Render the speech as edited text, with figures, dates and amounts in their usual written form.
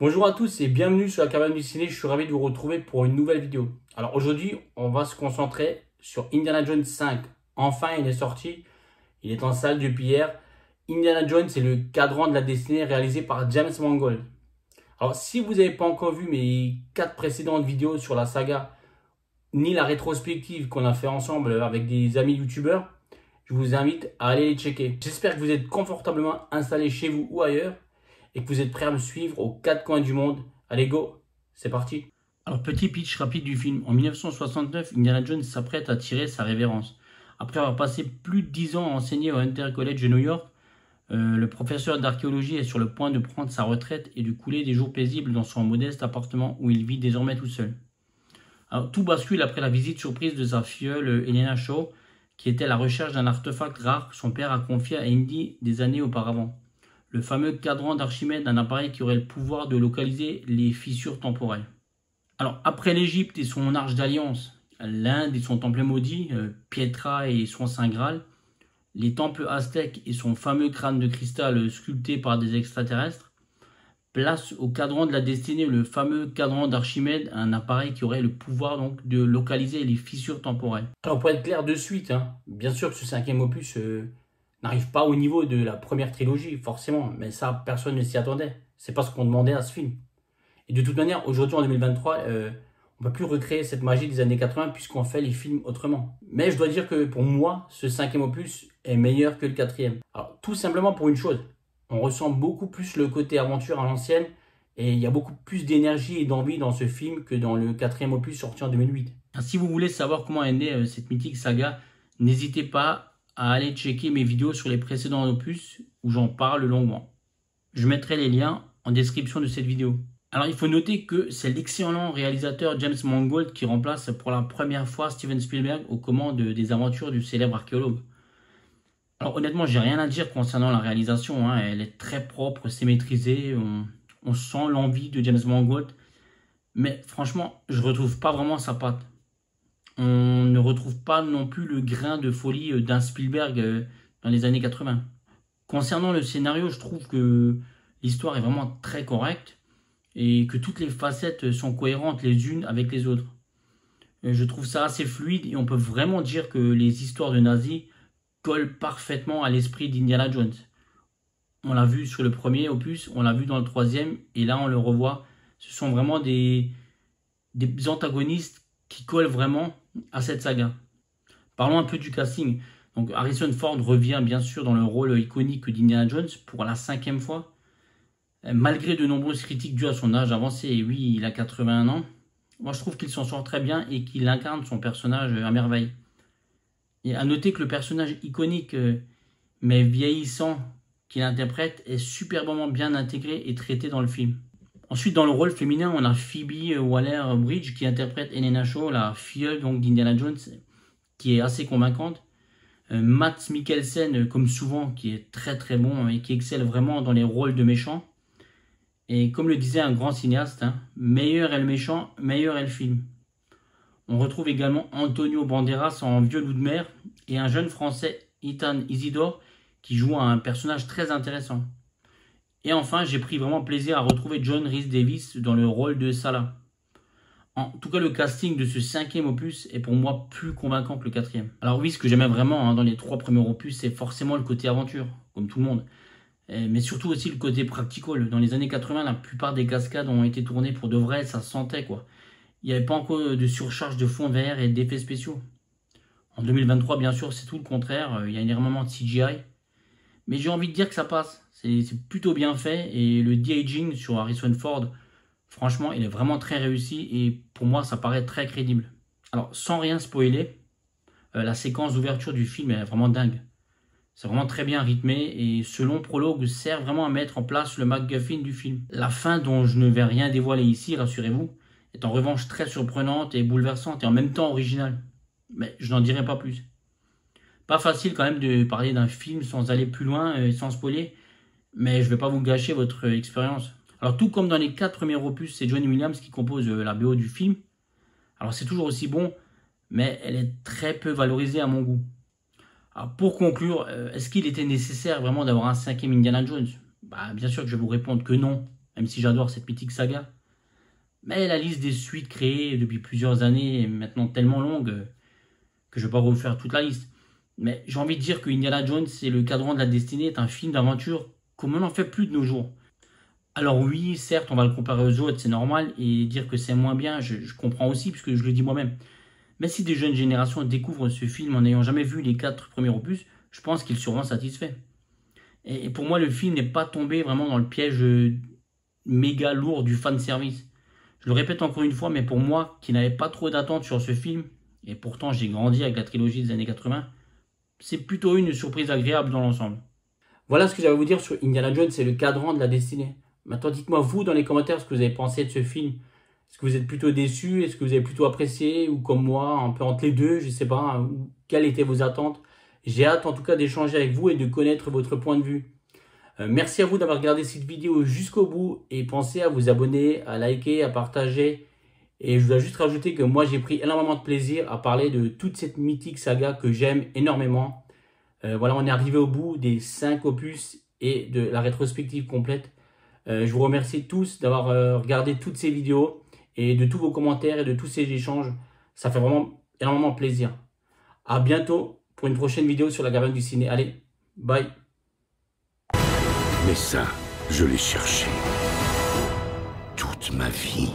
Bonjour à tous et bienvenue sur la cabane du ciné, je suis ravi de vous retrouver pour une nouvelle vidéo. Alors aujourd'hui, on va se concentrer sur Indiana Jones 5. Enfin, il est sorti, il est en salle depuis hier. Indiana Jones, c'est le cadran de la destinée réalisé par James Mangold. Alors si vous n'avez pas encore vu mes 4 précédentes vidéos sur la saga, ni la rétrospective qu'on a fait ensemble avec des amis youtubeurs, je vous invite à aller les checker. J'espère que vous êtes confortablement installés chez vous ou ailleurs et que vous êtes prêts à me suivre aux 4 coins du monde. Allez go, c'est parti. Alors petit pitch rapide du film. En 1969, Indiana Jones s'apprête à tirer sa révérence. Après avoir passé plus de 10 ans à enseigner au Hunter College de New York, le professeur d'archéologie est sur le point de prendre sa retraite et de couler des jours paisibles dans son modeste appartement où il vit désormais tout seul. Alors, tout bascule après la visite surprise de sa filleule Helena Shaw, qui était à la recherche d'un artefact rare que son père a confié à Indy des années auparavant. Le fameux cadran d'Archimède, un appareil qui aurait le pouvoir de localiser les fissures temporelles. Alors, après l'Égypte et son arche d'alliance, l'Inde et son temple maudit, Pietra et son Saint Graal, les temples aztèques et son fameux crâne de cristal sculpté par des extraterrestres, place au cadran de la destinée le fameux cadran d'Archimède, un appareil qui aurait le pouvoir donc de localiser les fissures temporelles. Alors pour être clair de suite, bien sûr que ce cinquième opus n'arrive pas au niveau de la première trilogie, forcément, mais ça personne ne s'y attendait. C'est pas ce qu'on demandait à ce film. Et de toute manière, aujourd'hui en 2023, on ne peut plus recréer cette magie des années 80 puisqu'on fait les films autrement. Mais je dois dire que pour moi, ce cinquième opus est meilleur que le quatrième. Alors tout simplement pour une chose. On ressent beaucoup plus le côté aventure à l'ancienne et il y a beaucoup plus d'énergie et d'envie dans ce film que dans le quatrième opus sorti en 2008. Si vous voulez savoir comment est née cette mythique saga, n'hésitez pas à aller checker mes vidéos sur les précédents opus où j'en parle longuement. Je mettrai les liens en description de cette vidéo. Alors il faut noter que c'est l'excellent réalisateur James Mangold qui remplace pour la première fois Steven Spielberg aux commandes des aventures du célèbre archéologue. Alors honnêtement, j'ai rien à dire concernant la réalisation, elle est très propre, c'est maîtrisé, on sent l'envie de James Mangold, mais franchement, je retrouve pas vraiment sa patte. On ne retrouve pas non plus le grain de folie d'un Spielberg dans les années 80. Concernant le scénario, je trouve que l'histoire est vraiment très correcte et que toutes les facettes sont cohérentes les unes avec les autres. Je trouve ça assez fluide et on peut vraiment dire que les histoires de nazis collent parfaitement à l'esprit d'Indiana Jones. On l'a vu sur le premier opus, on l'a vu dans le troisième et là on le revoit. Ce sont vraiment des antagonistes qui collent vraiment à cette saga. Parlons un peu du casting. Donc Harrison Ford revient bien sûr dans le rôle iconique d'Indiana Jones pour la 5e fois. Malgré de nombreuses critiques dues à son âge avancé, et oui, il a 81 ans, moi je trouve qu'il s'en sort très bien et qu'il incarne son personnage à merveille. Et à noter que le personnage iconique mais vieillissant qu'il interprète est superbement bien intégré et traité dans le film. Ensuite, dans le rôle féminin, on a Phoebe Waller-Bridge qui interprète Helena Shaw, la filleule d'Indiana Jones, qui est assez convaincante. Mads Mikkelsen, comme souvent, qui est très très bon et qui excelle vraiment dans les rôles de méchants. Et comme le disait un grand cinéaste, meilleur est le méchant, meilleur est le film. On retrouve également Antonio Banderas en vieux loup de mer et un jeune français, Ethan Isidore, qui joue un personnage très intéressant. Et enfin, j'ai pris vraiment plaisir à retrouver John Rhys-Davies dans le rôle de Salah. En tout cas, le casting de ce 5e opus est pour moi plus convaincant que le 4e. Alors oui, ce que j'aimais vraiment dans les 3 premiers opus, c'est forcément le côté aventure, comme tout le monde. Mais surtout aussi le côté practical. Dans les années 80, la plupart des cascades ont été tournées pour de vrai, ça se sentait quoi. Il n'y avait pas encore de surcharge de fond vert et d'effets spéciaux. En 2023, bien sûr, c'est tout le contraire. Il y a énormément de CGI. Mais j'ai envie de dire que ça passe. C'est plutôt bien fait. Et le de-aging sur Harrison Ford, franchement, il est vraiment très réussi. Et pour moi, ça paraît très crédible. Alors, sans rien spoiler, la séquence d'ouverture du film est vraiment dingue. C'est vraiment très bien rythmé. Et ce long prologue sert vraiment à mettre en place le MacGuffin du film. La fin, dont je ne vais rien dévoiler ici, rassurez-vous, est en revanche très surprenante et bouleversante et en même temps originale. Mais je n'en dirai pas plus. Pas facile quand même de parler d'un film sans aller plus loin et sans spoiler, mais je ne vais pas vous gâcher votre expérience. Alors tout comme dans les 4 premiers opus, c'est John Williams qui compose la BO du film. Alors c'est toujours aussi bon, mais elle est très peu valorisée à mon goût. Alors pour conclure, est-ce qu'il était nécessaire vraiment d'avoir un 5e Indiana Jones? Bien sûr que je vais vous répondre que non. même si j'adore cette mythique saga. Mais la liste des suites créées depuis plusieurs années est maintenant tellement longue que je ne vais pas vous faire toute la liste. Mais j'ai envie de dire que Indiana Jones et le Cadran de la Destinée est un film d'aventure comme on n'en fait plus de nos jours. Alors oui, certes, on va le comparer aux autres, c'est normal, et dire que c'est moins bien, je comprends aussi, puisque je le dis moi-même. Mais si des jeunes générations découvrent ce film en n'ayant jamais vu les 4 premiers opus, je pense qu'ils seront satisfaits. Et pour moi, le film n'est pas tombé vraiment dans le piège méga lourd du fanservice. Je le répète encore une fois, mais pour moi, qui n'avais pas trop d'attentes sur ce film, et pourtant j'ai grandi avec la trilogie des années 80, c'est plutôt une surprise agréable dans l'ensemble. Voilà ce que j'avais à vous dire sur Indiana Jones et le Cadran de la Destinée. Maintenant, dites-moi vous dans les commentaires ce que vous avez pensé de ce film. Est-ce que vous êtes plutôt déçu? Est-ce que vous avez plutôt apprécié? Ou comme moi, un peu entre les deux, je ne sais pas. Hein, quelles étaient vos attentes? J'ai hâte en tout cas d'échanger avec vous et de connaître votre point de vue. Merci à vous d'avoir regardé cette vidéo jusqu'au bout. Et pensez à vous abonner, à liker, à partager. Et je dois juste rajouter que moi j'ai pris énormément de plaisir à parler de toute cette mythique saga que j'aime énormément. Voilà, on est arrivé au bout des 5 opus et de la rétrospective complète. Je vous remercie tous d'avoir regardé toutes ces vidéos et de tous vos commentaires et de tous ces échanges. Ça fait vraiment énormément plaisir. À bientôt pour une prochaine vidéo sur la Caverne du Ciné. Allez, bye. Mais ça, je l'ai cherché toute ma vie.